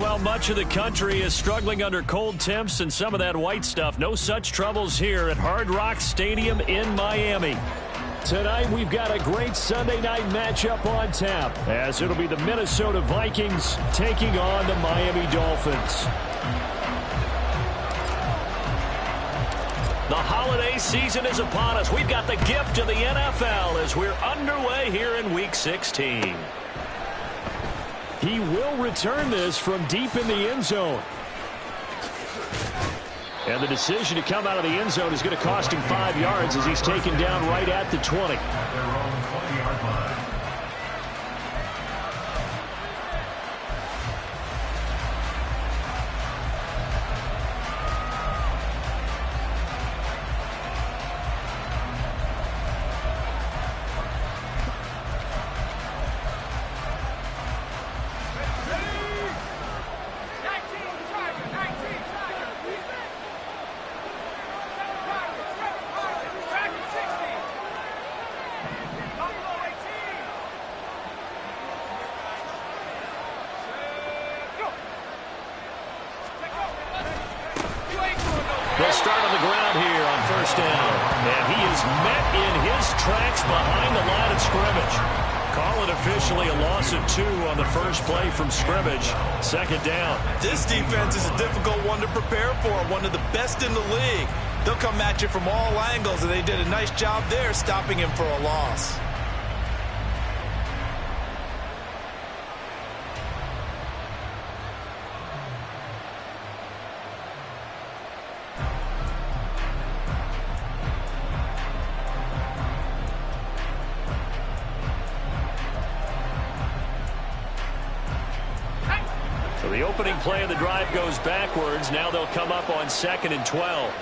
Well, much of the country is struggling under cold temps and some of that white stuff. No such troubles here at Hard Rock Stadium in Miami. Tonight, we've got a great Sunday night matchup on tap, as it'll be the Minnesota Vikings taking on the Miami Dolphins. The holiday season is upon us. We've got the gift of the NFL as we're underway here in Week 16. He will return this from deep in the end zone. And the decision to come out of the end zone is going to cost him 5 yards as he's taken down right at the 20. They'll start on the ground here on first down. And he is met in his tracks behind the line of scrimmage. Call it officially a loss of 2 on the first play from scrimmage. Second down. This defense is a difficult one to prepare for, one of the best in the league. They'll come at you from all angles, and they did a nice job there stopping him for a loss. The opening play of the drive goes backwards. Now they'll come up on 2nd and 12.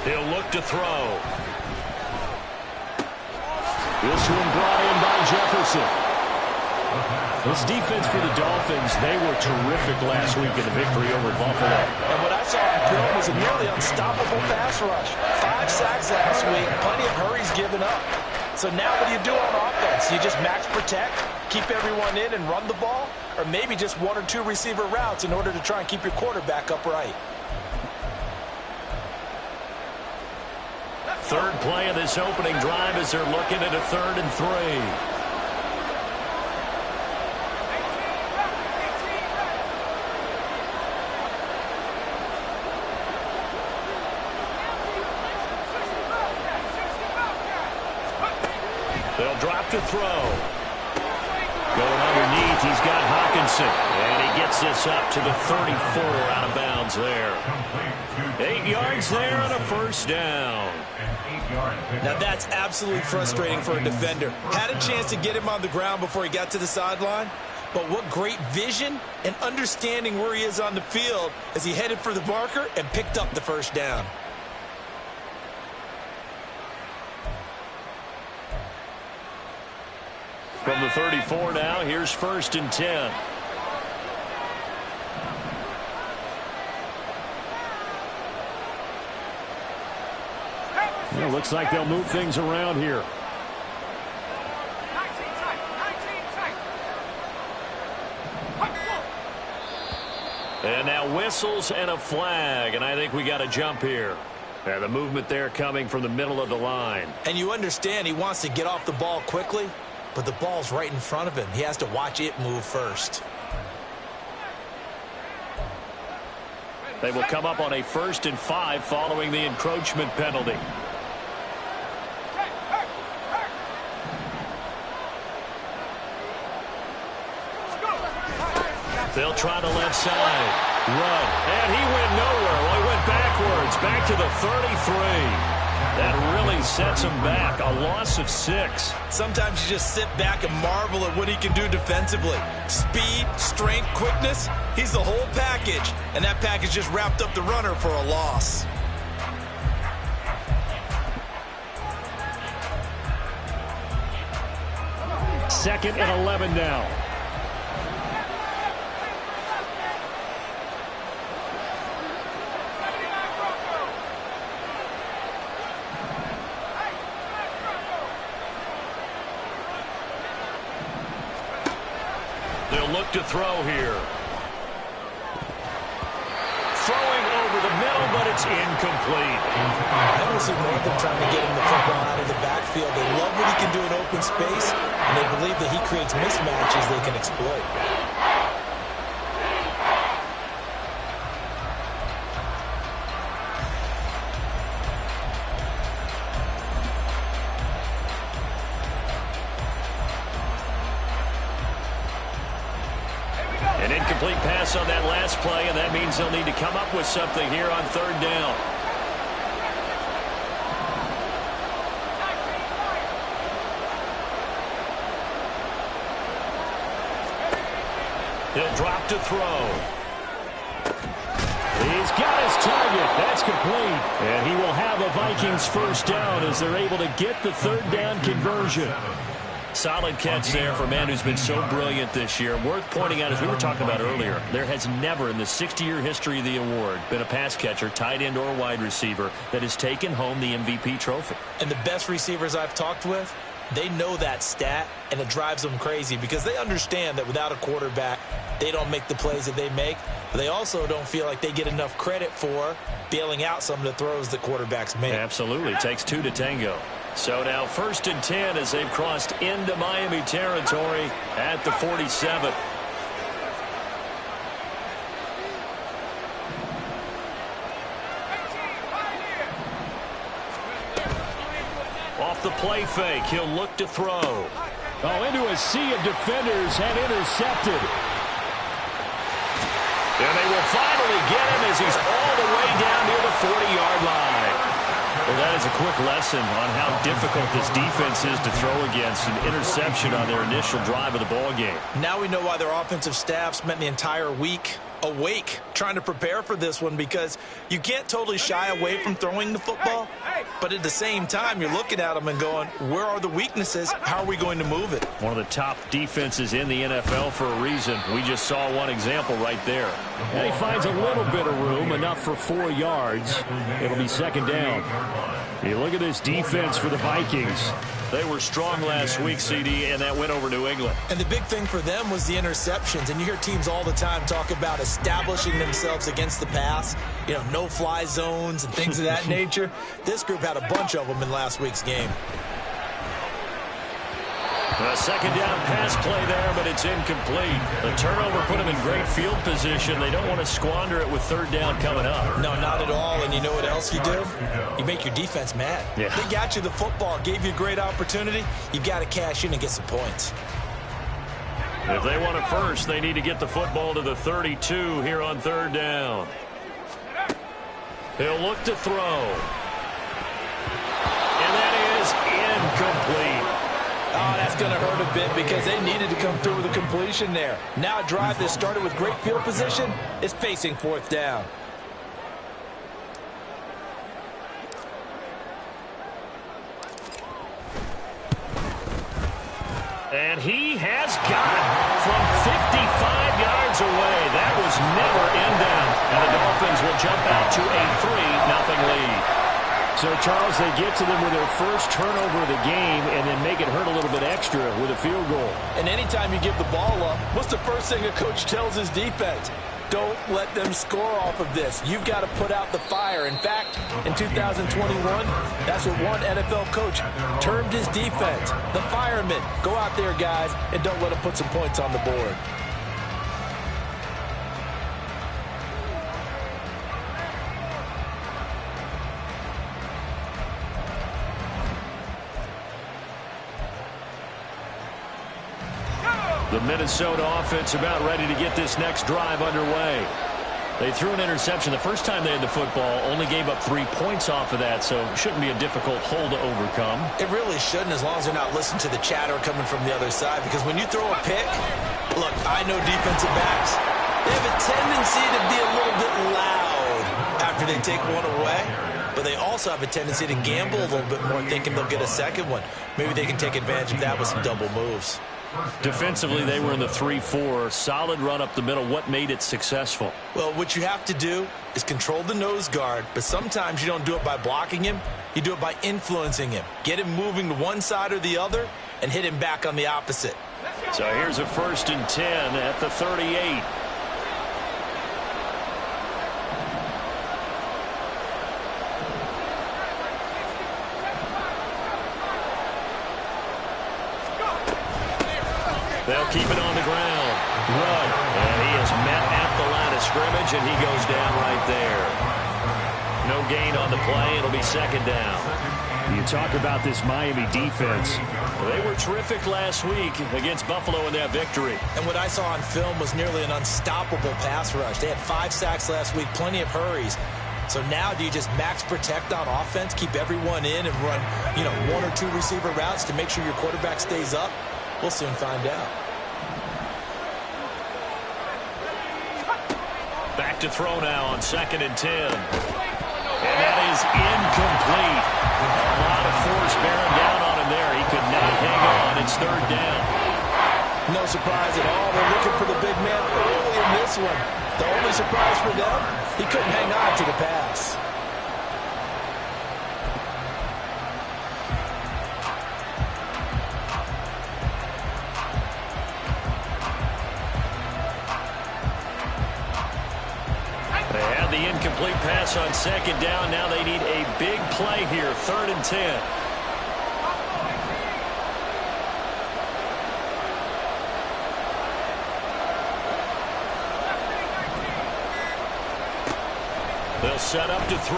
He'll look to throw. This one brought in by Jefferson. This defense for the Dolphins, they were terrific last week in the victory over Buffalo. And what I saw in film was a nearly unstoppable pass rush. 5 sacks last week, plenty of hurries given up. So now what do you do on offense? You just max protect, keep everyone in and run the ball? Or maybe just 1 or 2 receiver routes in order to try and keep your quarterback upright? Third play of this opening drive as they're looking at a 3rd and 3. They'll drop to throw. Going underneath, he's got Hawkinson. And he gets this up to the 34 out of bounds there. 8 yards there on a first down. Now that's absolutely frustrating for a defender. Had a chance to get him on the ground before he got to the sideline. But what great vision and understanding where he is on the field as he headed for the marker and picked up the first down. From the 34 now, here's 1st and 10. Well, looks like they'll move things around here. And now whistles and a flag, and I think we got a jump here. And the movement there coming from the middle of the line. And you understand he wants to get off the ball quickly, but the ball's right in front of him. He has to watch it move first. They will come up on a 1st and 5 following the encroachment penalty. They'll try the left side. Run. And he went nowhere. Well, he went backwards. Back to the 33. That really sets him back. A loss of 6. Sometimes you just sit back and marvel at what he can do defensively. Speed, strength, quickness. He's the whole package. And that package just wrapped up the runner for a loss. Second and 11 now. They'll look to throw here. Throwing over the middle, but it's incomplete. I don't see more of them trying to get him the football out of the backfield. They love what he can do in open space, and they believe that he creates mismatches they can exploit. An incomplete pass on that last play, and that means they'll need to come up with something here on third down. He'll drop to throw. He's got his target. That's complete. And he will have a Vikings first down as they're able to get the third down conversion. Solid catch there for a man who's been so brilliant this year. Worth pointing out, as we were talking about earlier, there has never in the 60-year history of the award been a pass catcher, tight end, or wide receiver that has taken home the MVP trophy. And the best receivers I've talked with, they know that stat, and it drives them crazy because they understand that without a quarterback, they don't make the plays that they make. But they also don't feel like they get enough credit for bailing out some of the throws that quarterbacks make. Absolutely. It takes two to tango. So now 1st and 10 as they've crossed into Miami territory at the 47. Off the play fake, he'll look to throw. Oh, into a sea of defenders and intercepted. And they will finally get him as he's all the way down near the 40-yard line. Well, that is a quick lesson on how difficult this defense is to throw against. An interception on their initial drive of the ball game. Now we know why their offensive staff spent the entire week awake trying to prepare for this one, because you can't totally shy away from throwing the football, but at the same time you're looking at them and going, where are the weaknesses? How are we going to move it? One of the top defenses in the NFL for a reason. We just saw one example right there. And he finds a little bit of room, enough for 4 yards. It'll be second down. You look at this defense for the Vikings. They were strong last week, CD, and that went over New England. And the big thing for them was the interceptions. And you hear teams all the time talk about establishing themselves against the pass, you know, no-fly zones and things of that nature. This group had a bunch of them in last week's game. A second down pass play there, but it's incomplete. The turnover put them in great field position. They don't want to squander it with third down coming up. No, not at all. And you know what else you do? You make your defense mad. Yeah. They got you the football, gave you a great opportunity. You've got to cash in and get some points. If they want it first, they need to get the football to the 32 here on third down. He'll look to throw. And that is incomplete. Oh, that's going to hurt a bit because they needed to come through with a completion there. Now a drive that started with great field position is facing fourth down. And he has got it from 55 yards away. That was never in doubt. And the Dolphins will jump out to a 3-0 lead. So, Charles, they get to them with their first turnover of the game and then make it hurt a little bit extra with a field goal. And anytime you give the ball up, what's the first thing a coach tells his defense? Don't let them score off of this. You've got to put out the fire. In fact, in 2021, that's what one NFL coach termed his defense. The firemen. Go out there, guys, and don't let them put some points on the board. The Minnesota offense about ready to get this next drive underway. They threw an interception the first time they had the football, only gave up 3 points off of that, so it shouldn't be a difficult hole to overcome. It really shouldn't, as long as they're not listening to the chatter coming from the other side, because when you throw a pick, look, I know defensive backs, they have a tendency to be a little bit loud after they take one away, but they also have a tendency to gamble a little bit more, thinking they'll get a second one. Maybe they can take advantage of that with some double moves. Defensively, they were in the 3-4. Solid run up the middle. What made it successful? Well, what you have to do is control the nose guard, but sometimes you don't do it by blocking him. You do it by influencing him. Get him moving to one side or the other and hit him back on the opposite. So here's a 1st and 10 at the 38. They'll keep it on the ground. Run. And he is met at the line of scrimmage, and he goes down right there. No gain on the play. It'll be 2nd down. You talk about this Miami defense. They were terrific last week against Buffalo in that victory. And what I saw on film was nearly an unstoppable pass rush. They had 5 sacks last week, plenty of hurries. So now do you just max protect on offense, keep everyone in and run, 1 or 2 receiver routes to make sure your quarterback stays up? We'll soon find out. Back to throw now on 2nd and 10. And that is incomplete. A lot of force bearing down on him there. He could not hang on. It's 3rd down. No surprise at all. They're looking for the big man early in this one. The only surprise for them, he couldn't hang on to the pass. They had the incomplete pass on 2nd down. Now they need a big play here. 3rd and 10. They'll set up to throw.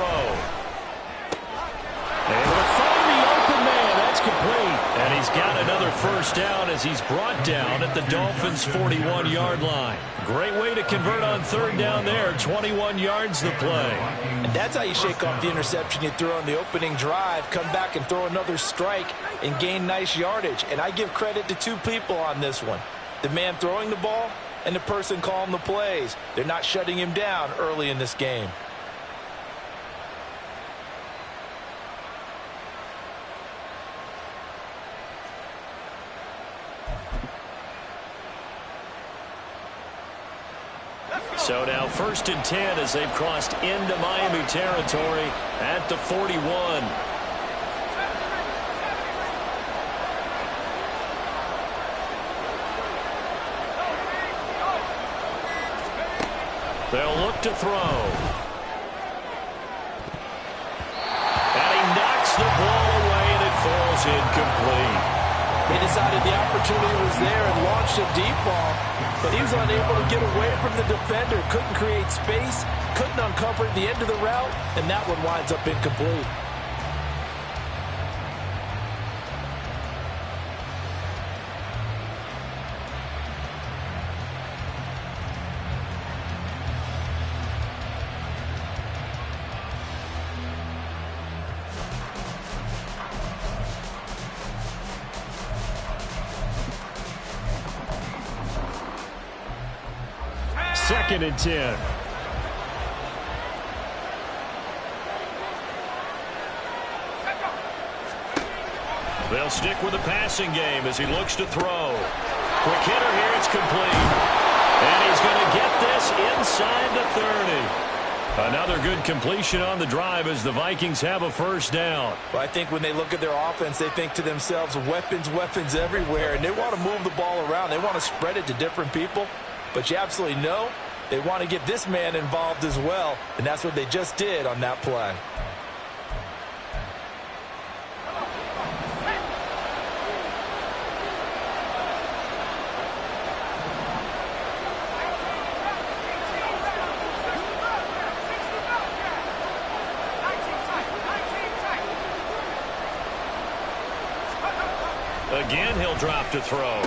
Able to find the open man. That's complete. And he's got another 1st down as he's brought down at the Dolphins' 41-yard line. Great way to convert on 3rd down there. 21 yards the play. And that's how you shake off the interception you threw on the opening drive, come back and throw another strike and gain nice yardage. And I give credit to 2 people on this one. The man throwing the ball and the person calling the plays. They're not shutting him down early in this game. So now 1st and 10 as they've crossed into Miami territory at the 41. They'll look to throw. And he knocks the ball away and it falls incomplete. They decided the opportunity was there and launched a deep ball, but he was unable to get away from the defender, couldn't create space, couldn't uncover the end of the route, and that one winds up incomplete. Second and 10. They'll stick with the passing game as he looks to throw. Quick hitter here, it's complete. And he's going to get this inside the 30. Another good completion on the drive as the Vikings have a 1st down. Well, I think when they look at their offense, they think to themselves, weapons, weapons everywhere, and they want to move the ball around. They want to spread it to different people, but you absolutely know they want to get this man involved as well, and that's what they just did on that play. Again, he'll drop to throw.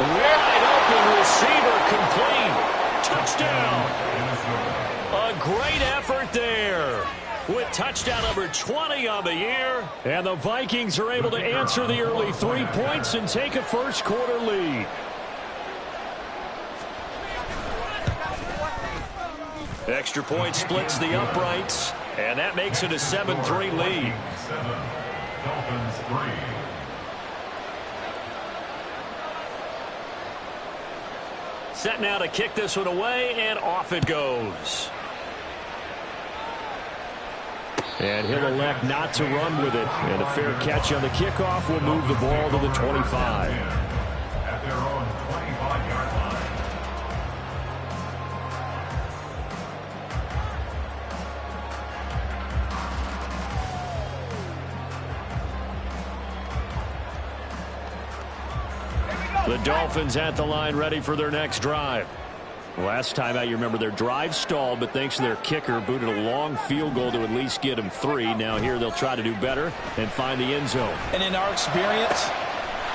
Wide open receiver, complete. Touchdown. A great effort there with touchdown number 20 on the year. And the Vikings are able to answer the early 3 points and take a first-quarter lead. Extra point splits the uprights, and that makes it a 7-3 lead. Dolphins 3. Set now to kick this one away, and off it goes. And he'll elect not to run with it. And a fair catch on the kickoff will move the ball to the 25. The Dolphins at the line ready for their next drive. Last time out, you remember their drive stalled, but thanks to their kicker, booted a long field goal to at least get them 3. Now here they'll try to do better and find the end zone. And in our experience,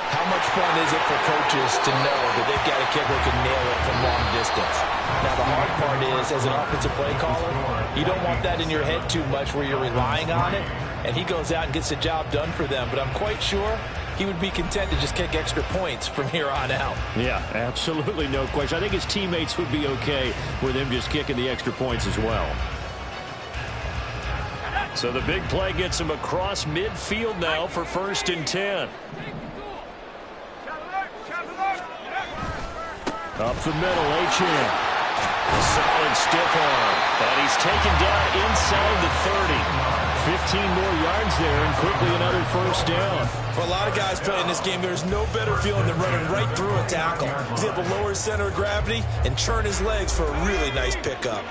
how much fun is it for coaches to know that they've got a kicker who can nail it from long distance? Now, the hard part is, as an offensive play caller, you don't want that in your head too much where you're relying on it, and he goes out and gets the job done for them. But I'm quite sure he would be content to just kick extra points from here on out. Yeah, absolutely no question. I think his teammates would be okay with him just kicking the extra points as well. So the big play gets him across midfield now for 1st and 10. Up the middle, Achane. A solid stiff arm. And he's taken down inside the 30. 15 more yards there, and quickly another 1st down. For a lot of guys playing this game, there's no better feeling than running right through a tackle. He's able to lower his center of gravity and churn his legs for a really nice pickup.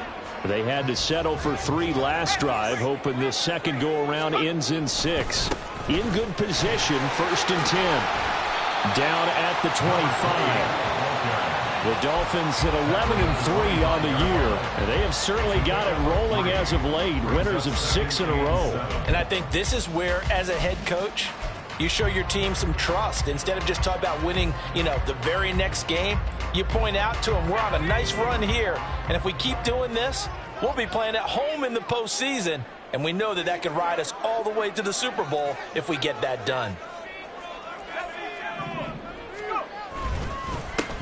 They had to settle for 3 last drive, hoping this second go-around ends in 6. In good position, 1st and 10. Down at the 25. The Dolphins at 11-3 on the year, and they have certainly got it rolling as of late. Winners of 6 in a row. And I think this is where, as a head coach, you show your team some trust. Instead of just talking about winning, the very next game, you point out to them, we're on a nice run here, and if we keep doing this, we'll be playing at home in the postseason, and we know that that could ride us all the way to the Super Bowl if we get that done.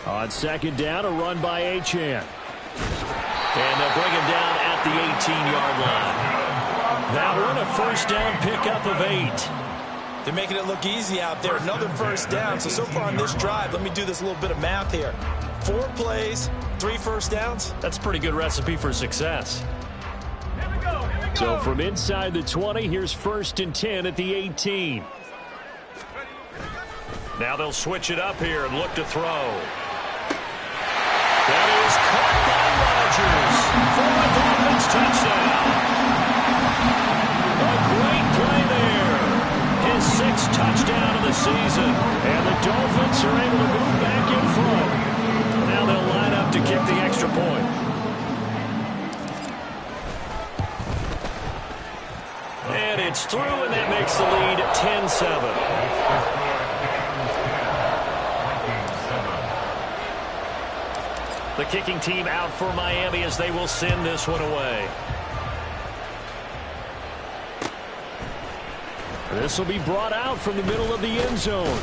On 2nd down, a run by Achane. And they'll bring him down at the 18-yard line. That one, a 1st down pickup of 8. They're making it look easy out there. Another 1st down. So far on this drive, let me do this little bit of math here. 4 plays, 3 1st downs. That's a pretty good recipe for success. So from inside the 20, here's 1st and 10 at the 18. Now they'll switch it up here and look to throw. That is caught by Rodgers for a Dolphins touchdown. A great play there. His 6th touchdown of the season. And the Dolphins are able to move back in front. Now they'll line up to kick the extra point. And it's through, and that makes the lead 10-7. The kicking team out for Miami as they will send this one away. This will be brought out from the middle of the end zone.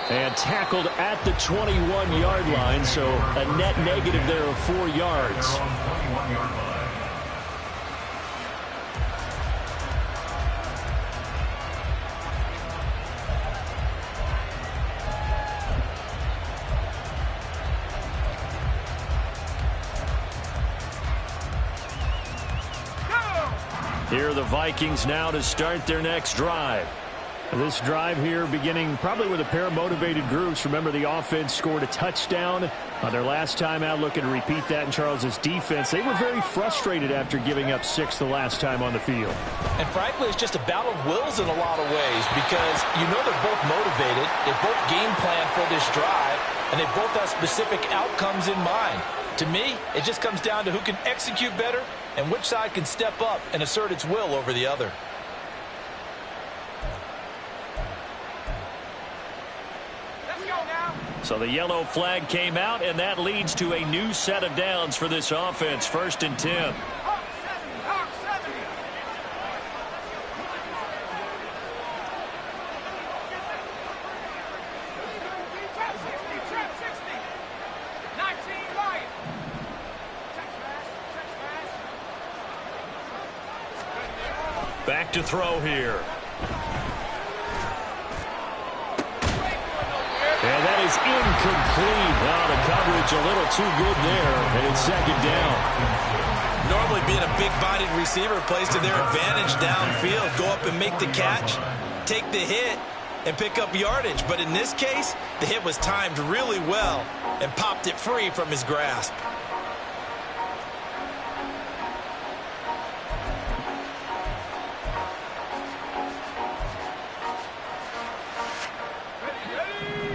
And tackled at the 21-yard line, so a net negative there of 4 yards. Here are the Vikings now to start their next drive. This drive here beginning probably with a pair of motivated groups. Remember, the offense scored a touchdown on their last time out. Looking to repeat that in Charles's defense. They were very frustrated after giving up 6 the last time on the field. And frankly, it's just a battle of wills in a lot of ways because they're both motivated. They both game plan for this drive, and they both have specific outcomes in mind. To me, it just comes down to who can execute better and which side can step up and assert its will over the other. So the yellow flag came out, and that leads to a new set of downs for this offense. 1st and 10. Back to throw here. And that is incomplete. Wow, the coverage a little too good there, and it's 2nd down. Normally being a big-bodied receiver plays to their advantage downfield. Go up and make the catch, take the hit, and pick up yardage. But in this case, the hit was timed really well and popped it free from his grasp.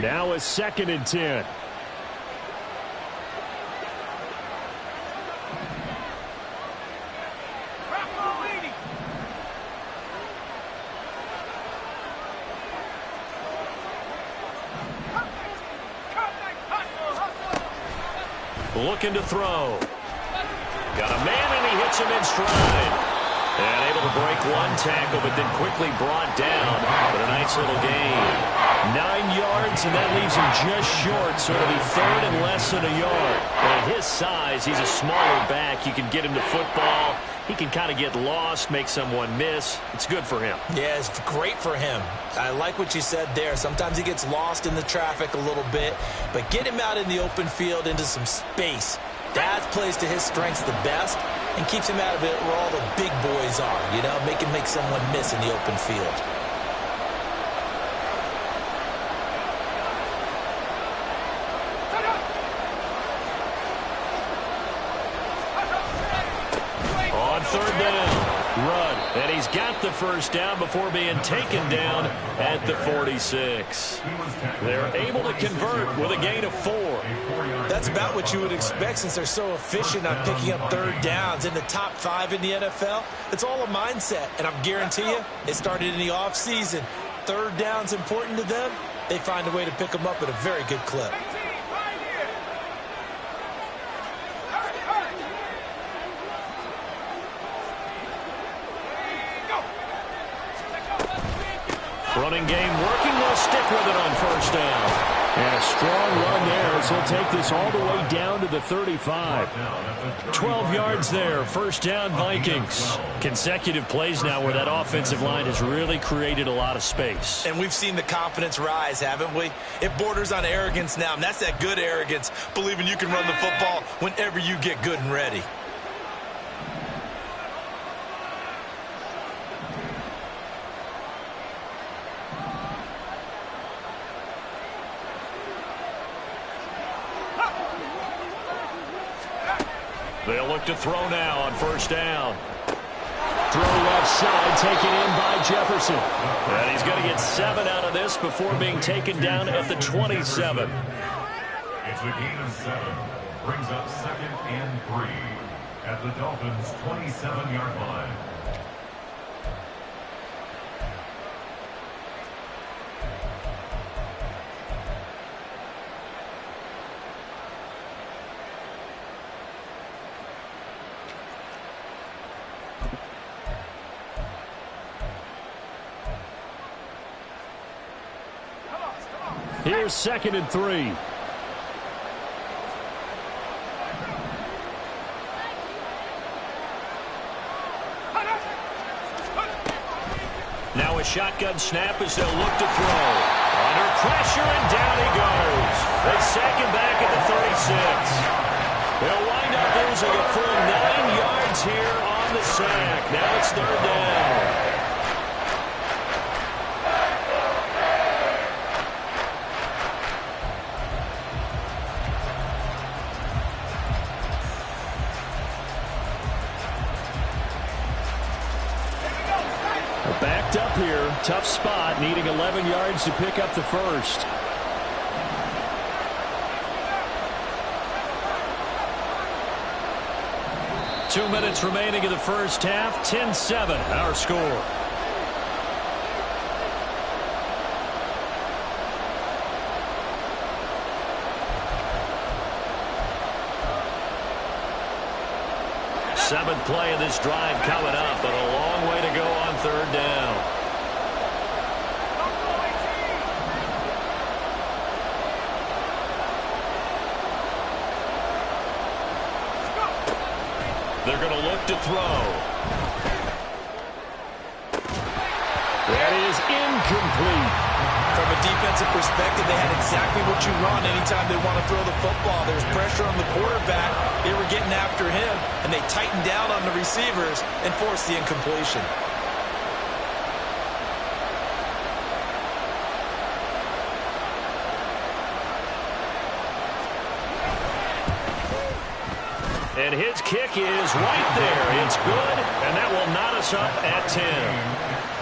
Now a 2nd and 10. Looking to throw. Got a man, and he hits him in stride. And able to break one tackle, but then quickly brought down. But a nice little gain. 9 yards, and that leaves him just short. So it'll be 3rd and less than a yard. At his size, he's a smaller back. You can get him to football. He can kind of get lost, make someone miss. It's good for him. Yeah, it's great for him. I like what you said there. Sometimes he gets lost in the traffic a little bit, but get him out in the open field into some space. That plays to his strengths the best and keeps him out of it where all the big boys are, you know, make someone miss in the open field. On 3rd down, run. And he's got the 1st down before being taken down at the 46. They're able to convert with a gain of 4. That's about what you would expect since they're so efficient on picking up 3rd downs in the top 5 in the NFL. It's all a mindset, and I'm guarantee you it started in the offseason. 3rd down's important to them. They find a way to pick them up at a very good clip. Running game working. They'll stick with it on 1st down. And a strong run there as he'll take this all the way down to the 35. 12 yards there. 1st down, Vikings. Consecutive plays now where that offensive line has really created a lot of space. And we've seen the confidence rise, haven't we? It borders on arrogance now, and that's that good arrogance, believing you can run the football whenever you get good and ready. They'll look to throw now on 1st down. Throw left side, taken in by Jefferson. And he's going to get 7 out of this before being taken down at the 27. It's a gain of 7. Brings up 2nd and 3 at the Dolphins' 27-yard line. Here's 2nd and 3. Now a shotgun snap as they'll look to throw. Under pressure, and down he goes. They sack him back at the 36. They'll wind up losing a full 9 yards here on the sack. Now it's 3rd down. Backed up here. Tough spot. Needing 11 yards to pick up the 1st. Two minutes remaining in the 1st half. 10-7 our score. Seventh play of this drive coming up, but a long way to go on 3rd down. They're going to look to throw. That is incomplete. From a defensive perspective, they had exactly what you want anytime they want to throw the football. There was pressure on the quarterback. They were getting after him, and they tightened down on the receivers and forced the incompletion. And his kick is right there. It's good, and that will knot us up at 10.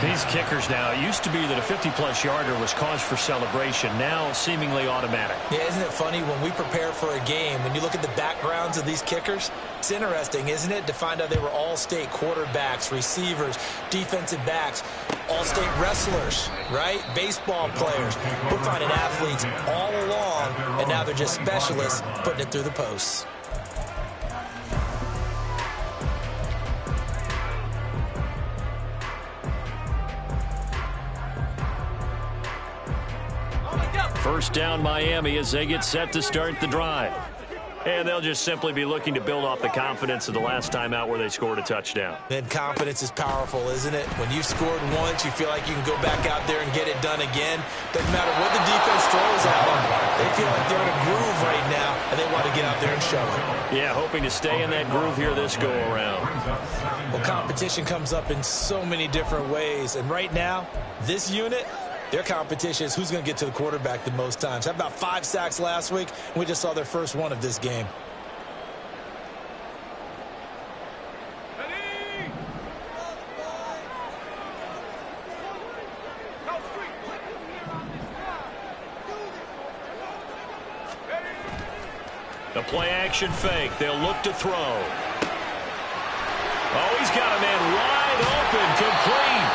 These kickers now, it used to be that a 50-plus yarder was cause for celebration. Now, seemingly automatic. Yeah, isn't it funny when we prepare for a game, when you look at the backgrounds of these kickers, it's interesting, isn't it, to find out they were all-state quarterbacks, receivers, defensive backs, all-state wrestlers, right? Baseball players. We're finding athletes all along, and now they're just specialists putting it through the posts. First down Miami as they get set to start the drive. And they'll just simply be looking to build off the confidence of the last time out where they scored a touchdown. And confidence is powerful, isn't it? When you've scored once, you feel like you can go back out there and get it done again. Doesn't matter what the defense throws at them. They feel like they're in a groove right now, and they want to get out there and show it. Yeah, hoping to stay in that groove here this go-around. Well, competition comes up in so many different ways. And right now, this unit, their competition is who's going to get to the quarterback the most times. How about 5 sacks last week? We just saw their first one of this game. The play-action fake. They'll look to throw. Oh, he's got a man wide open, complete.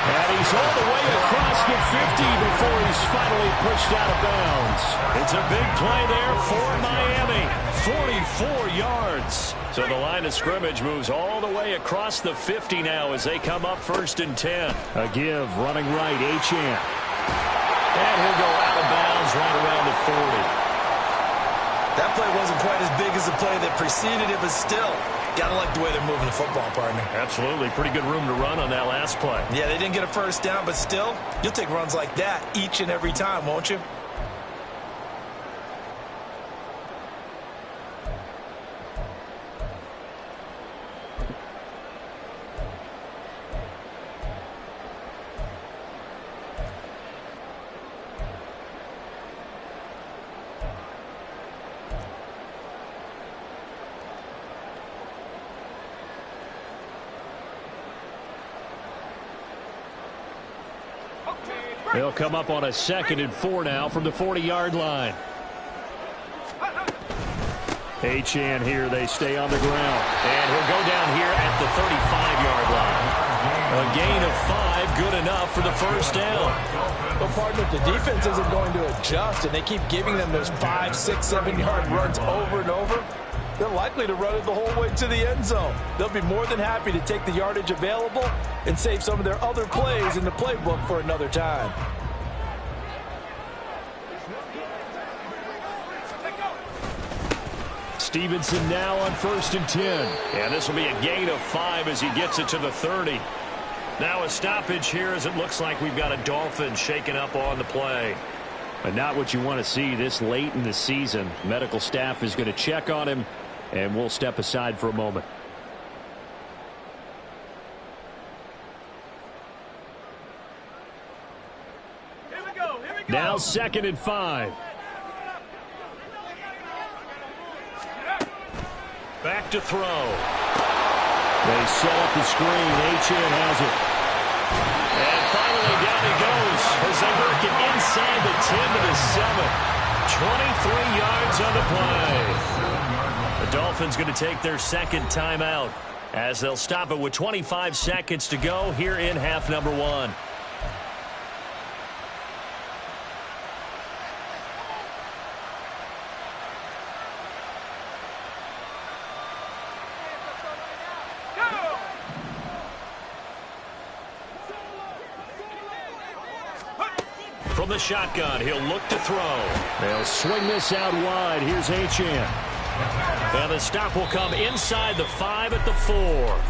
And he's all the way across the 50 before he's finally pushed out of bounds. It's a big play there for Miami. 44 yards. So the line of scrimmage moves all the way across the 50 now as they come up 1st and 10. A give, running right, Achane. And he'll go out of bounds right around the 40. That play wasn't quite as big as the play that preceded it, but still, gotta like the way they're moving the football, partner. Absolutely. Pretty good room to run on that last play. Yeah, they didn't get a first down, but still, you'll take runs like that each and every time, won't you? They'll come up on a 2nd and 4 now from the 40-yard line. Achane here. They stay on the ground. And he'll go down here at the 35-yard line. A gain of 5, good enough for the first down. Well, partner, if the defense isn't going to adjust and they keep giving them those 5, 6, 7-yard runs over and over, they're likely to run it the whole way to the end zone. They'll be more than happy to take the yardage available and save some of their other plays in the playbook for another time. Stevenson now on 1st and 10. And this will be a gain of 5 as he gets it to the 30. Now a stoppage here as it looks like we've got a Dolphin shaken up on the play. But not what you want to see this late in the season. Medical staff is going to check on him, and we'll step aside for a moment. Here we go. Now 2nd and 5. Back to throw. They set up the screen. Achane has it. And finally down he goes as they work it inside the 10 to the 7. 23 yards on the play. The Dolphins going to take their 2nd timeout as they'll stop it with 25 seconds to go here in half number 1. From the shotgun, he'll look to throw. They'll swing this out wide. Here's Achane. And the stop will come inside the 5 at the 4.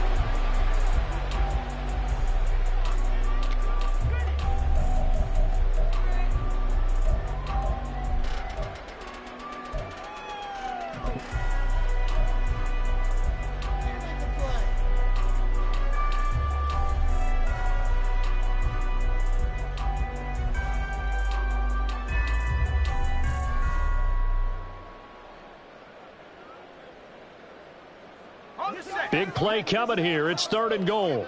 Big play coming here. It's 3rd and goal.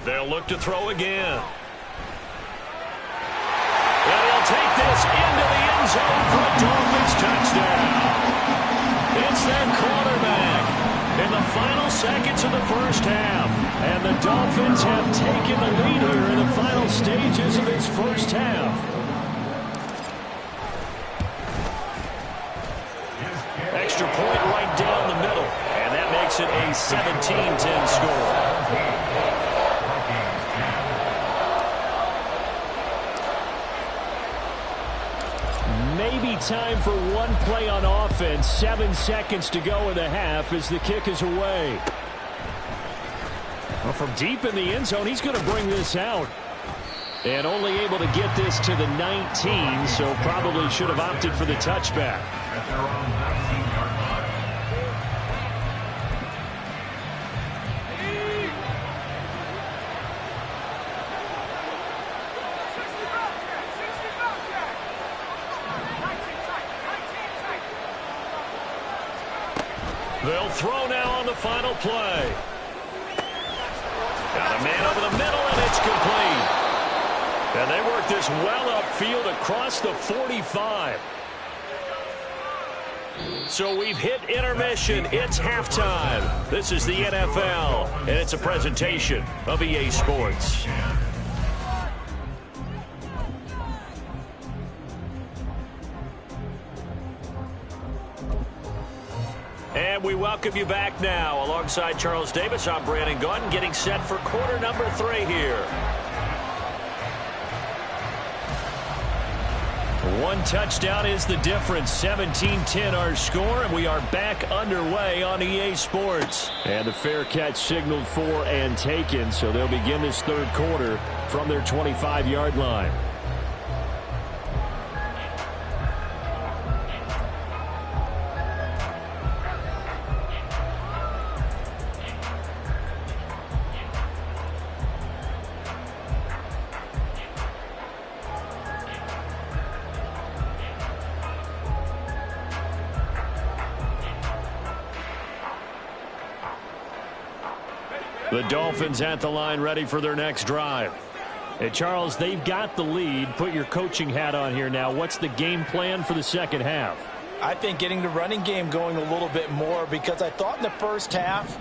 They'll look to throw again. And he'll take this into the end zone for a Dolphins touchdown. It's their quarterback in the final seconds of the first half. And the Dolphins have taken the lead here in the final stages of this first half. Extra point right down the middle. And that makes it a 17-10 score. Maybe time for one play on offense. 7 seconds to go in the half as the kick is away. Well, from deep in the end zone, he's going to bring this out. And only able to get this to the 19, so probably should have opted for the touchback. At their own 19-yard line. They'll throw now on the final play. Got a man over the middle, and it's complete. And they work this well upfield across the 45. So we've hit intermission. It's halftime. This is the NFL, and it's a presentation of EA Sports. And we welcome you back now. Alongside Charles Davis, I'm Brandon Gaudin, getting set for quarter number 3 here. One touchdown is the difference. 17-10 our score, and we are back underway on EA Sports. And the fair catch signaled for and taken, so they'll begin this third quarter from their 25-yard line. The Dolphins at the line, ready for their next drive. And Charles, they've got the lead. Put your coaching hat on here now. What's the game plan for the second half? I think getting the running game going a little bit more, because I thought in the first half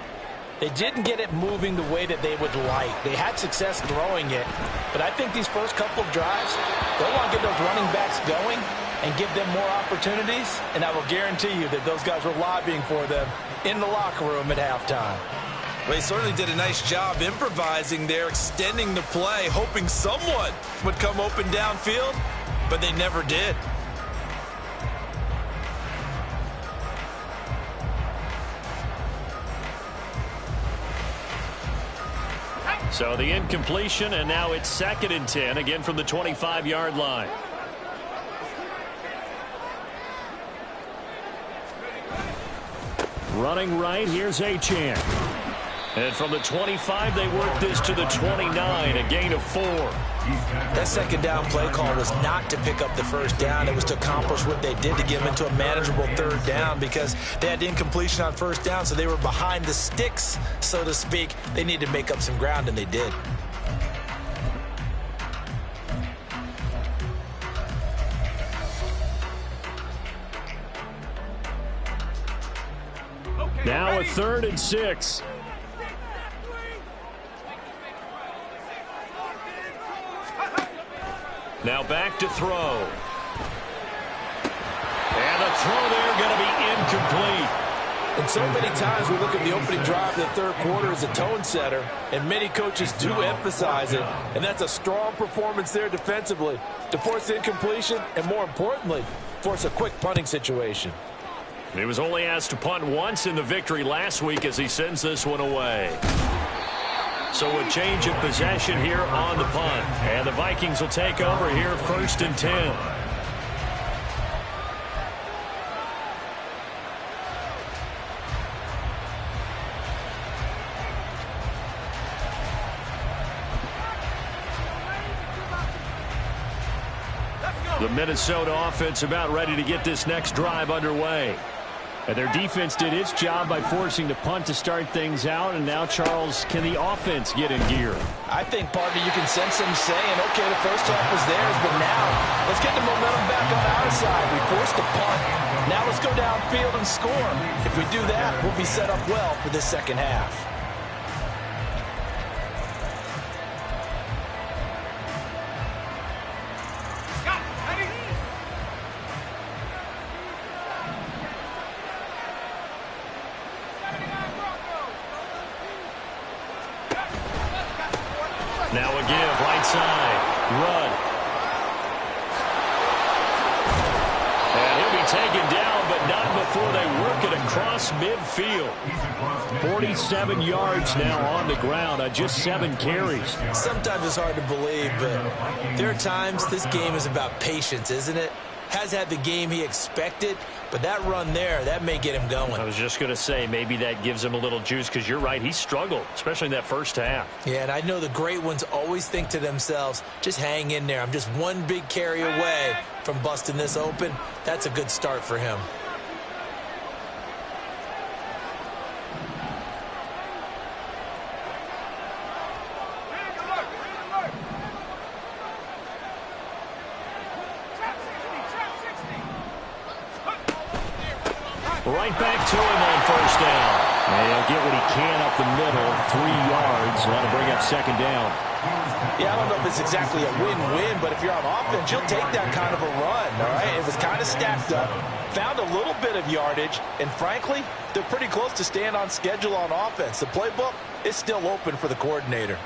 they didn't get it moving the way that they would like. They had success throwing it, but I think these first couple of drives, they want to get those running backs going and give them more opportunities, and I will guarantee you that those guys were lobbying for them in the locker room at halftime. Well, they certainly did a nice job improvising there, extending the play, hoping someone would come open downfield, but they never did. So the incompletion, and now it's 2nd and 10, again from the 25-yard line. Running right, here's Achane. And from the 25, they work this to the 29, a gain of 4. That second down play call was not to pick up the first down. It was to accomplish what they did, to get them into a manageable third down, because they had incompletion on first down, so they were behind the sticks, so to speak. They needed to make up some ground, and they did. Now a 3rd and 6. Now back to throw. And the throw there going to be incomplete. And so many times we look at the opening drive of the third quarter as a tone setter, and many coaches do emphasize it, and that's a strong performance there defensively to force incompletion and, more importantly, force a quick punting situation. He was only asked to punt once in the victory last week as he sends this one away. So a change of possession here on the punt. And the Vikings will take over here 1st and 10. The Minnesota offense about ready to get this next drive underway. And their defense did its job by forcing the punt to start things out. And now, Charles, can the offense get in gear? I think, partner, you can sense them saying, okay, the first half was theirs, but now let's get the momentum back on our side. We forced a punt. Now let's go downfield and score. If we do that, we'll be set up well for this second half. Now a give, right side. Run. And he'll be taken down, but not before they work it across midfield. 47 yards now on the ground on just 7 carries. Sometimes it's hard to believe, but there are times this game is about patience, isn't it? Has had the game he expected, but that run there, that may get him going. I was just going to say, maybe that gives him a little juice, because you're right, he struggled, especially in that first half. Yeah, and I know the great ones always think to themselves, just hang in there. I'm just one big carry away from busting this open. That's a good start for him. Right back to him on first down. And he'll get what he can up the middle, 3 yards. That'll bring up second down. Yeah, I don't know if it's exactly a win-win, but if you're on offense, you'll take that kind of a run, all right? It was kind of stacked up, found a little bit of yardage, and frankly, they're pretty close to staying on schedule on offense. The playbook is still open for the coordinator.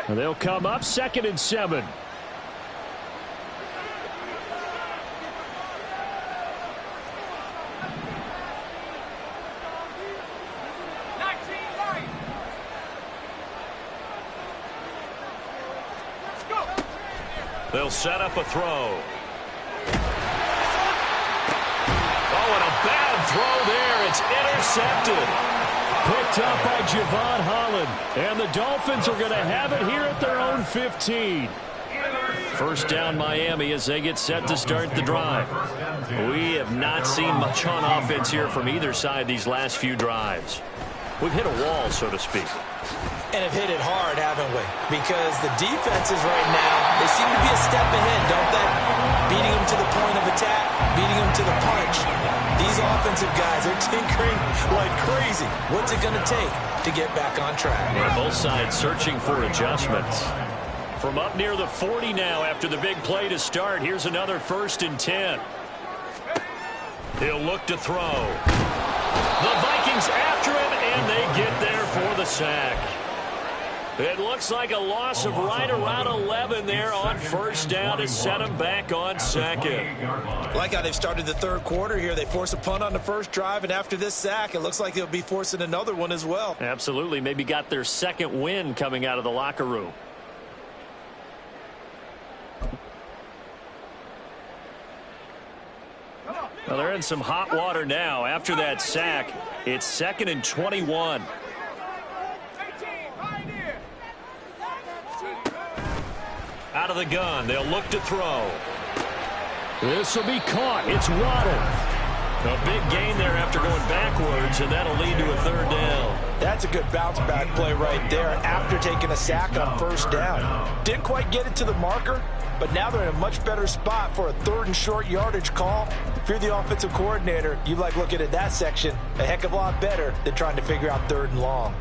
And they'll come up 2nd and 7. They'll set up a throw. Oh, and a bad throw there. It's intercepted. Picked up by Javon Holland. And the Dolphins are going to have it here at their own 15. First down Miami as they get set to start the drive. We have not seen much on offense here from either side these last few drives. We've hit a wall, so to speak. And have hit it hard, haven't we? Because the defenses right now, they seem to be a step ahead, don't they? Beating them to the point of attack, beating them to the punch. These offensive guys are tinkering like crazy. What's it going to take to get back on track? Yeah, both sides searching for adjustments. From up near the 40 now after the big play to start, here's another 1st and 10. He'll look to throw. The Vikings after him, and they get there for the sack. It looks like a loss of right around 11 there on first down to set them back on 2nd. Like how they've started the 3rd quarter here. They force a punt on the first drive, and after this sack, it looks like they'll be forcing another one as well. Absolutely. Maybe got their 2nd win coming out of the locker room. Well, they're in some hot water now. After that sack, it's 2nd and 21. Out of the gun, they'll look to throw. This will be caught. It's Waddle. A big gain there after going backwards, and that'll lead to a 3rd down. That's a good bounce-back play right there after taking a sack on first down. Didn't quite get it to the marker, but now they're in a much better spot for a 3rd and short yardage call. If you're the offensive coordinator, you like looking at that section a heck of a lot better than trying to figure out 3rd and long.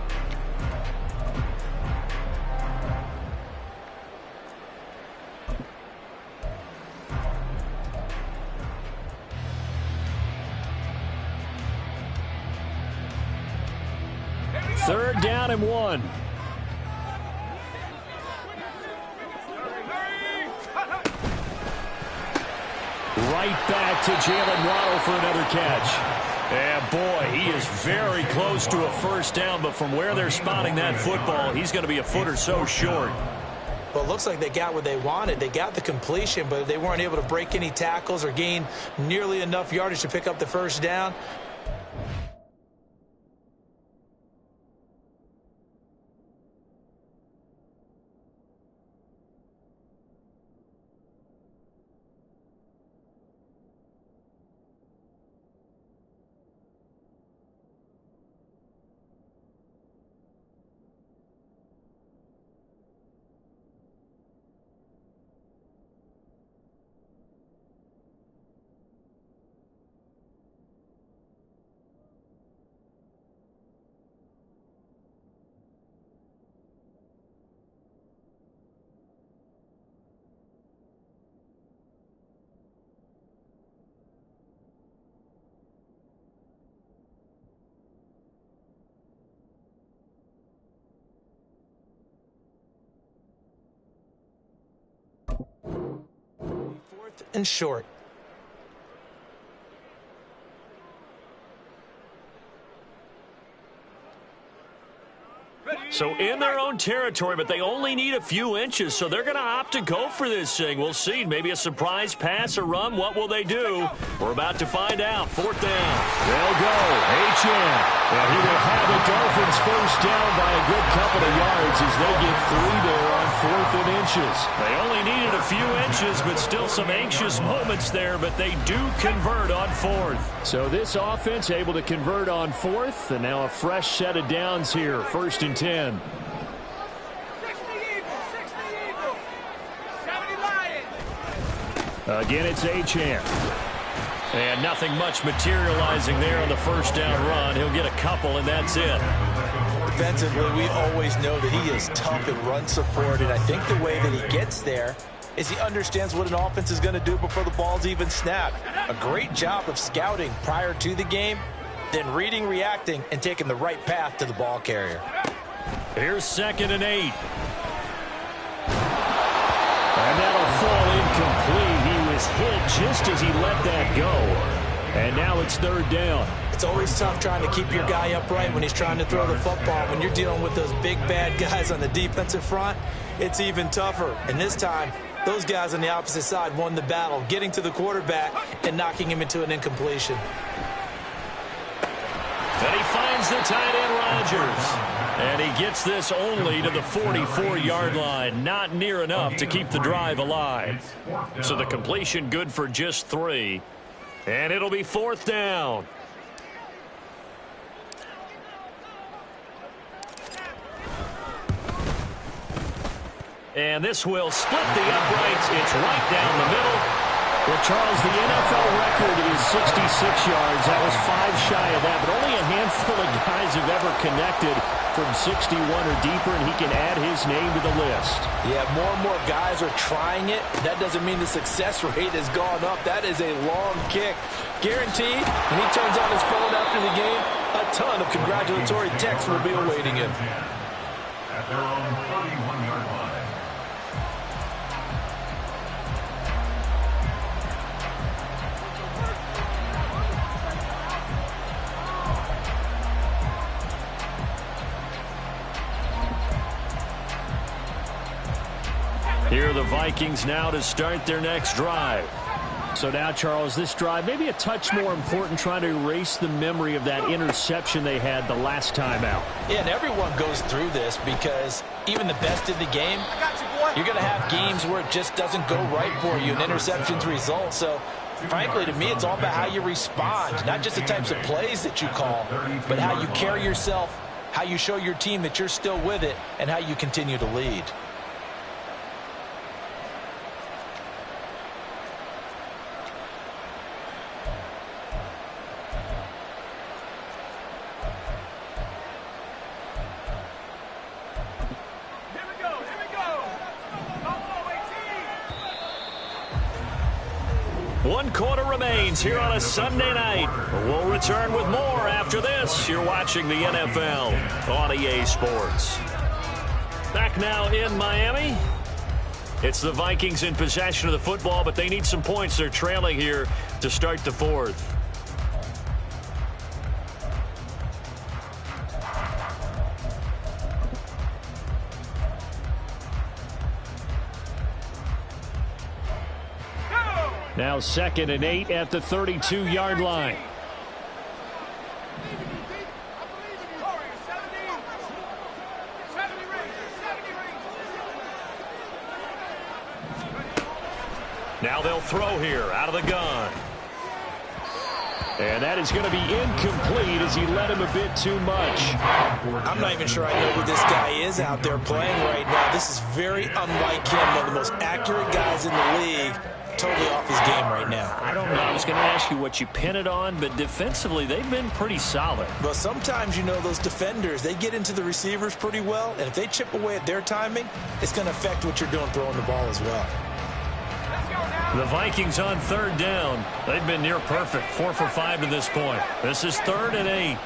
Third down and 1. Right back to Jalen Waddle for another catch. And boy, he is very close to a first down, but from where they're spotting that football, he's going to be a foot or so short. Well, it looks like they got what they wanted. They got the completion, but they weren't able to break any tackles or gain nearly enough yardage to pick up the first down. Fourth and short. So in their own territory, but they only need a few inches, so they're going to opt to go for this thing. We'll see. Maybe a surprise pass or run. What will they do? We're about to find out. Fourth down. They'll go. H.M. And he will have the Dolphins first down by a good couple of yards as they get 3 there on 4th and inches. They only needed a few inches, but still some anxious moments there, but they do convert on 4th. So this offense able to convert on 4th, and now a fresh set of downs here. 1st and 10. Again, it's Achane. And nothing much materializing there on the first down run. He'll get a couple, and that's it. Defensively, we always know that he is tough at run support, and I think the way that he gets there is he understands what an offense is going to do before the ball's even snapped. A great job of scouting prior to the game, then reading, reacting, and taking the right path to the ball carrier. Here's 2nd and 8. And that'll fall incomplete. He was hit just as he let that go. And now it's 3rd down. It's always tough trying to keep your guy upright when he's trying to throw the football. When you're dealing with those big, bad guys on the defensive front, it's even tougher. And this time, those guys on the opposite side won the battle, getting to the quarterback and knocking him into an incompletion. And he finds the tight end, Rodgers. And he gets this only to the 44-yard line. Not near enough to keep the drive alive. So the completion good for just 3. And it'll be 4th down. And this will split the uprights. It's right down the middle. Well, Charles, the NFL record is 66 yards. That was 5 shy of that, but only a handful of guys have ever connected from 61 or deeper, and he can add his name to the list. Yeah, more and more guys are trying it. That doesn't mean the success rate has gone up. That is a long kick. Guaranteed, when he turns on his phone after the game, a ton of congratulatory texts will be awaiting him. At their own 31-yard line. Here are the Vikings now to start their next drive. So now, Charles, this drive maybe a touch more important, trying to erase the memory of that interception they had the last time out. Yeah, and everyone goes through this because even the best in the game, you're going to have games where it just doesn't go right for you and interceptions result. So, frankly, to me, it's all about how you respond, not just the types of plays that you call, but how you carry yourself, how you show your team that you're still with it, and how you continue to lead. One quarter remains here on a Sunday night. We'll return with more after this. You're watching the NFL on EA Sports. Back now in Miami. It's the Vikings in possession of the football, but they need some points. They're trailing here to start the 4th. Now 2nd and 8 at the 32-yard line. Now they'll throw here out of the gun. And that is going to be incomplete as he led him a bit too much. I'm not even sure I know who this guy is out there playing right now. This is very unlike him, one of the most accurate guys in the league. Totally off his game right now. I don't know. I was going to ask you what you pin it on, but defensively, they've been pretty solid. Well, sometimes, you know, those defenders, they get into the receivers pretty well, and if they chip away at their timing, it's going to affect what you're doing throwing the ball as well. The Vikings on 3rd down. They've been near perfect, 4 for 5 to this point. This is 3rd and 8.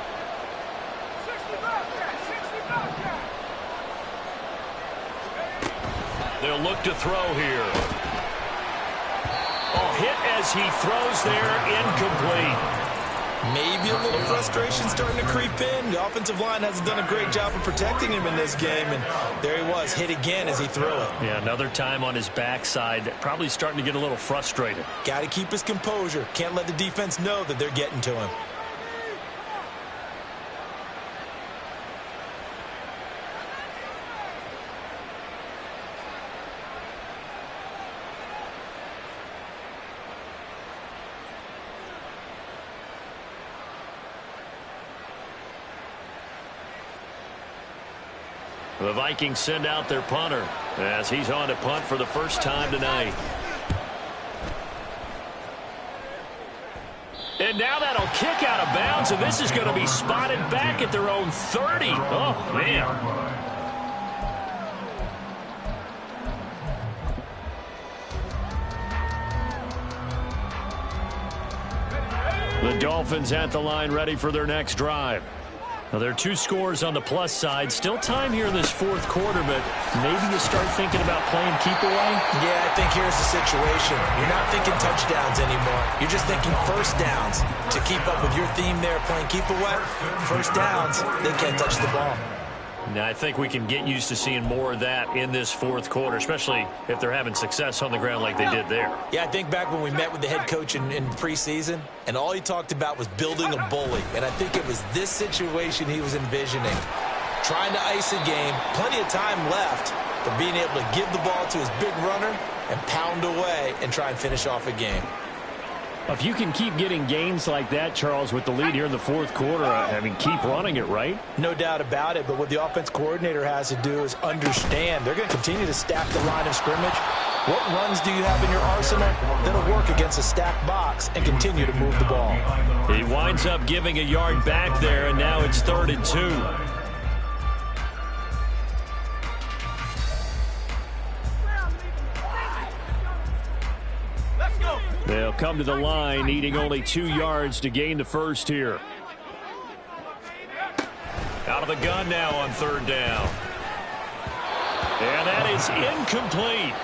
They'll look to throw here. Hit as he throws there, incomplete. Maybe a little frustration starting to creep in. The offensive line hasn't done a great job of protecting him in this game, and there he was, hit again as he threw it. Yeah, another time on his backside, probably starting to get a little frustrated. Got to keep his composure. Can't let the defense know that they're getting to him. The Vikings send out their punter as he's on to punt for the first time tonight. And now that'll kick out of bounds, and this is going to be spotted back at their own 30. Oh, man. The Dolphins at the line ready for their next drive. Now, there are 2 scores on the plus side. Still time here in this 4th quarter, but maybe you start thinking about playing keep away? Yeah, I think here's the situation. You're not thinking touchdowns anymore. You're just thinking first downs. To keep up with your theme there, playing keep away, first downs, they can't touch the ball. Now, I think we can get used to seeing more of that in this 4th quarter, especially if they're having success on the ground like they did there. Yeah, I think back when we met with the head coach in preseason, and all he talked about was building a bully. And I think it was this situation he was envisioning. Trying to ice a game, plenty of time left, but being able to give the ball to his big runner and pound away and try and finish off a game. If you can keep getting gains like that, Charles, with the lead here in the 4th quarter, I mean, keep running it, right? No doubt about it, but what the offense coordinator has to do is understand they're going to continue to stack the line of scrimmage. What runs do you have in your arsenal that'll work against a stacked box and continue to move the ball? He winds up giving a yard back there, and now it's 3rd and 2. They'll come to the line, needing only 2 yards to gain the first here. Out of the gun now on 3rd down. And that is incomplete.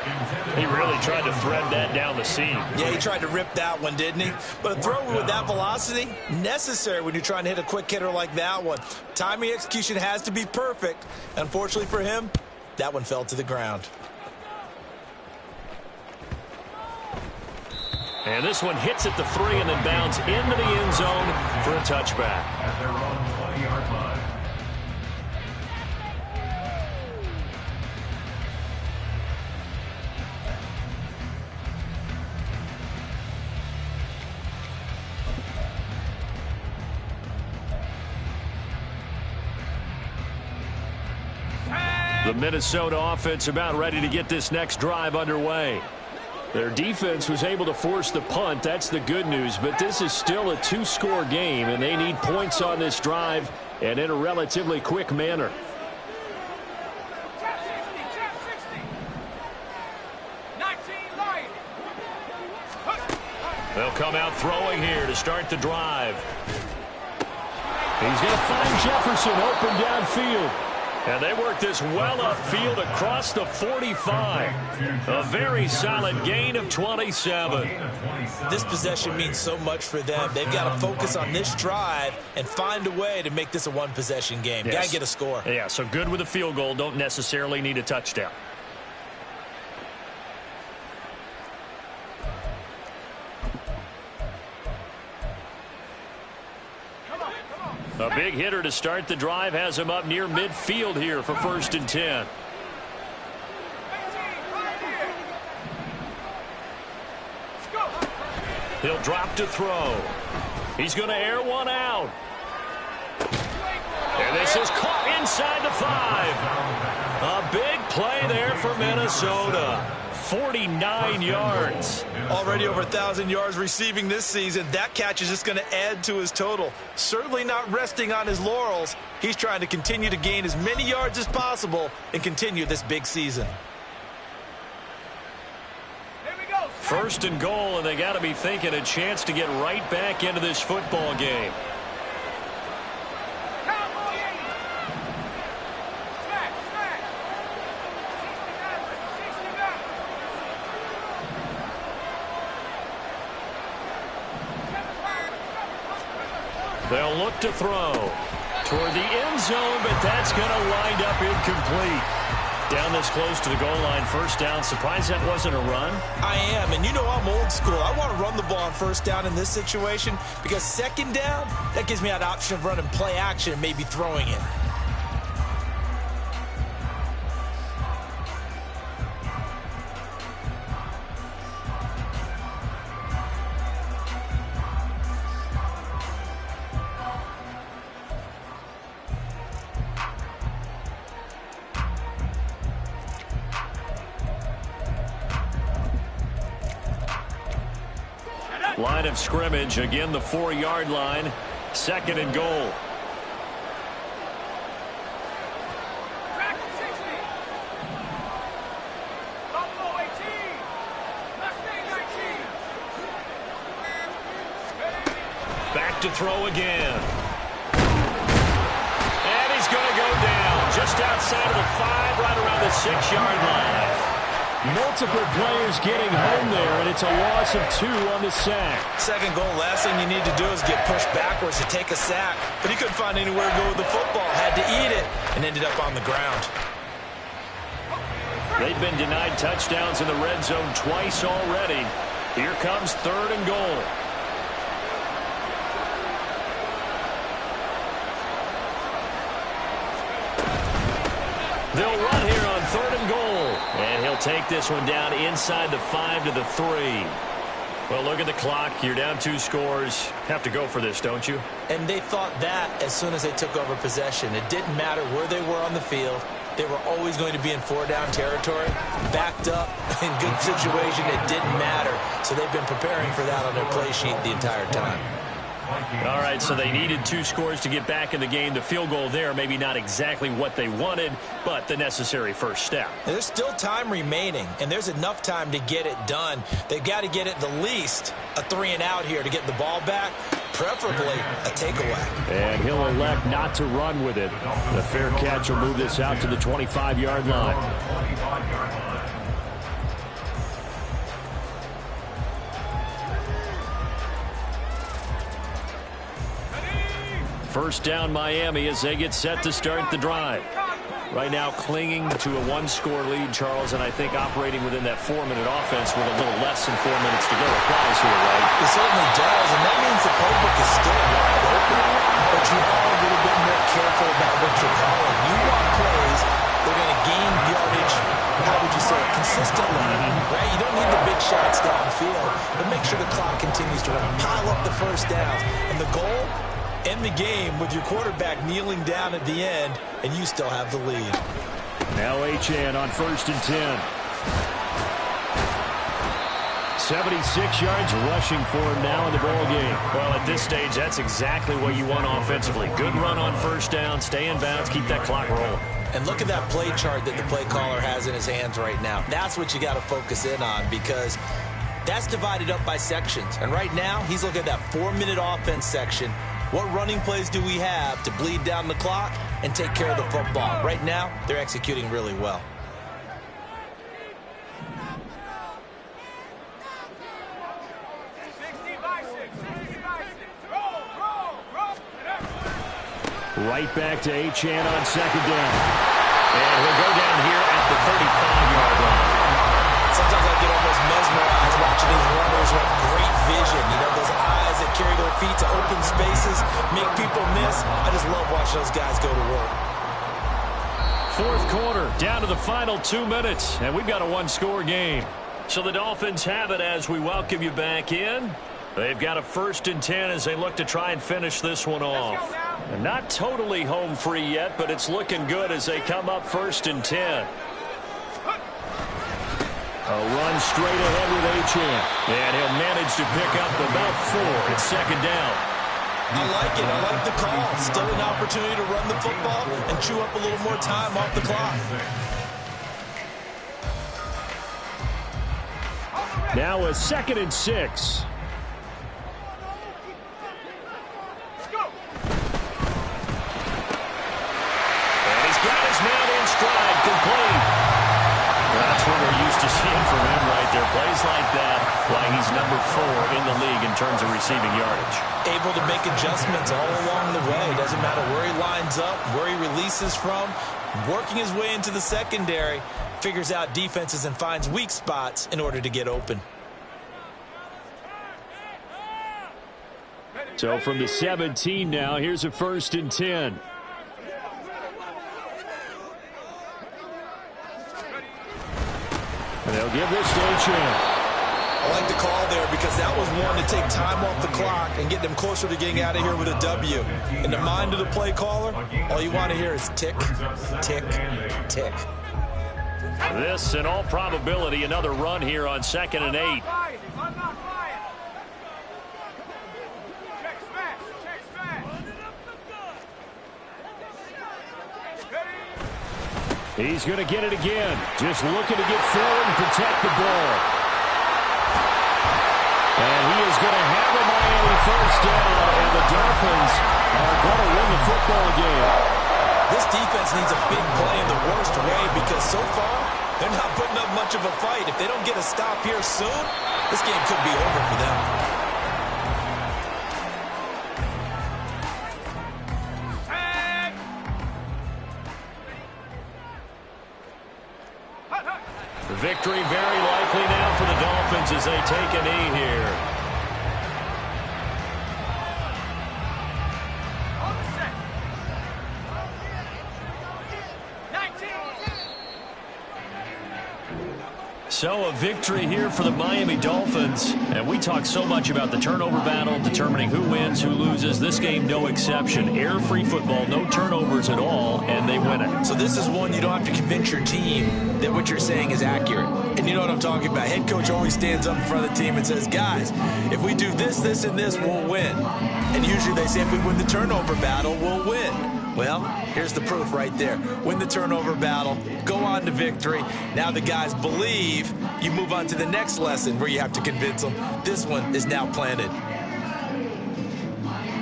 He really tried to thread that down the seam. Yeah, he tried to rip that one, didn't he? But a throw with that velocity, necessary when you're trying to hit a quick hitter like that one. Timing execution has to be perfect. Unfortunately for him, that one fell to the ground. And this one hits at the 3 and then bounds into the end zone for a touchback. At their own 20-yard line. The Minnesota offense about ready to get this next drive underway. Their defense was able to force the punt. That's the good news. But this is still a 2-score game, and they need points on this drive and in a relatively quick manner. They'll come out throwing here to start the drive. He's going to find Jefferson open downfield. And they work this well upfield across the 45. A very solid gain of 27. This possession means so much for them. They've got to focus on this drive and find a way to make this a one-possession game. Yes. Got to get a score. Yeah, so good with a field goal. Don't necessarily need a touchdown. A big hitter to start the drive has him up near midfield here for 1st and 10. He'll drop to throw. He's going to air one out. And this is caught inside the 5. A big play there for Minnesota. 49 yards. Already over 1,000 yards receiving this season. That catch is just going to add to his total. Certainly not resting on his laurels. He's trying to continue to gain as many yards as possible and continue this big season. 1st and goal, and they got to be thinking a chance to get right back into this football game. They'll look to throw toward the end zone, but that's going to wind up incomplete. Down this close to the goal line, 1st down. Surprised that wasn't a run? I am, and you know I'm old school. I want to run the ball on 1st down in this situation because 2nd down, that gives me an option of running play action and maybe throwing it. Line of scrimmage, again the 4-yard line. 2nd and goal. Back to throw again. And he's going to go down just outside of the 5, right around the 6-yard line. Multiple players getting home there, and it's a loss of 2 on the sack. 2nd goal, last thing you need to do is get pushed backwards to take a sack. But he couldn't find anywhere to go with the football. Had to eat it and ended up on the ground. They've been denied touchdowns in the red zone twice already. Here comes 3rd and goal. They'll run here on 3rd and goal. And he'll take this one down inside the 5 to the 3. Well, look at the clock. You're down 2 scores. Have to go for this, don't you? And they thought that as soon as they took over possession. It didn't matter where they were on the field. They were always going to be in 4-down territory. Backed up, in good situation, it didn't matter. So they've been preparing for that on their play sheet the entire time. All right, so they needed 2 scores to get back in the game. The field goal there, maybe not exactly what they wanted, but the necessary first step. There's still time remaining, and there's enough time to get it done. They've got to get at the least a 3-and-out here to get the ball back, preferably a takeaway. And he'll elect not to run with it. The fair catch will move this out to the 25-yard line. First down Miami as they get set to start the drive. Right now clinging to a 1-score lead, Charles, and I think operating within that 4-minute offense with a little less than 4 minutes to go applies here, right? It certainly does, and that means the playbook is still wide open. But you are a little bit more careful about what you're calling. You want plays that are going to gain yardage, how would you say it, consistently, right? You don't need the big shots downfield, but make sure the clock continues to run. Pile up the first downs. And the goal? End the game with your quarterback kneeling down at the end, and you still have the lead. Now Achane on 1st and 10. 76 yards rushing for him now in the ball game. Well, at this stage, that's exactly what you want offensively. Good run on 1st down, stay in bounds, keep that clock rolling. And look at that play chart that the play caller has in his hands right now. That's what you got to focus in on, because that's divided up by sections. And right now, he's looking at that 4-minute offense section. What running plays do we have to bleed down the clock and take care of the football? Right now, they're executing really well. Right back to Achane on 2nd down. And he'll go down here at the 35-yard line. Sometimes I get almost mesmerized watching these runners with great vision. You know, those eyes that carry their feet to open spaces, make people miss. I just watch those guys go to work. Fourth quarter, down to the final 2 minutes, and we've got a one-score game. So the Dolphins have it as we welcome you back in. They've got a 1st and 10 as they look to try and finish this one off. And not totally home free yet, but it's looking good as they come up 1st and 10. A run straight ahead with Achane. And he'll manage to pick up about 4. It's 2nd down. I like it. I like the call. Still an opportunity to run the football and chew up a little more time off the clock. Now a 2nd and 6. And he's got his man in stride, complete. That's what we're used to seeing from him right there. Plays like that, why he's number 4 in the league in terms of receiving yardage. Able to make adjustments all along the way. Doesn't matter where he lines up, where he releases from. Working his way into the secondary. Figures out defenses and finds weak spots in order to get open. So from the 17 now, here's a 1st and 10. And they'll give this to Achane. I like the call there because that was one to take time off the clock and get them closer to getting out of here with a W. In the mind of the play caller, all you want to hear is tick, tick, tick. This, in all probability, another run here on 2nd and 8. He's going to get it again. Just looking to get forward and protect the ball. And he is going to have a Miami 1st down, and the Dolphins are going to win the football game. This defense needs a big play in the worst way because so far, they're not putting up much of a fight. If they don't get a stop here soon, this game could be over for them. The victory very likely now for the Dolphins as they take a knee here. So a victory here for the Miami Dolphins. And we talk so much about the turnover battle, determining who wins, who loses. This game, no exception. Air-free football, no turnovers at all, and they win it. So this is one you don't have to convince your team that what you're saying is accurate. And you know what I'm talking about. Head coach always stands up in front of the team and says, guys, if we do this, this, and this, we'll win. And usually they say if we win the turnover battle, we'll win. Well, here's the proof right there. Win the turnover battle, go on to victory. Now the guys believe. You move on to the next lesson where you have to convince them. This one is now planted.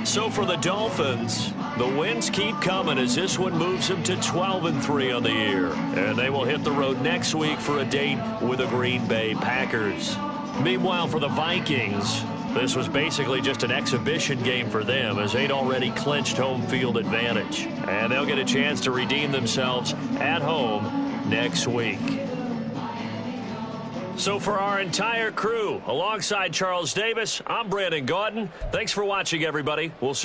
So for the Dolphins, the wins keep coming as this one moves them to 12-3 on the year. And they will hit the road next week for a date with the Green Bay Packers. Meanwhile, for the Vikings, this was basically just an exhibition game for them as they'd already clinched home field advantage. And they'll get a chance to redeem themselves at home next week. So for our entire crew, alongside Charles Davis, I'm Brandon Gaudin. Thanks for watching, everybody. We'll see you.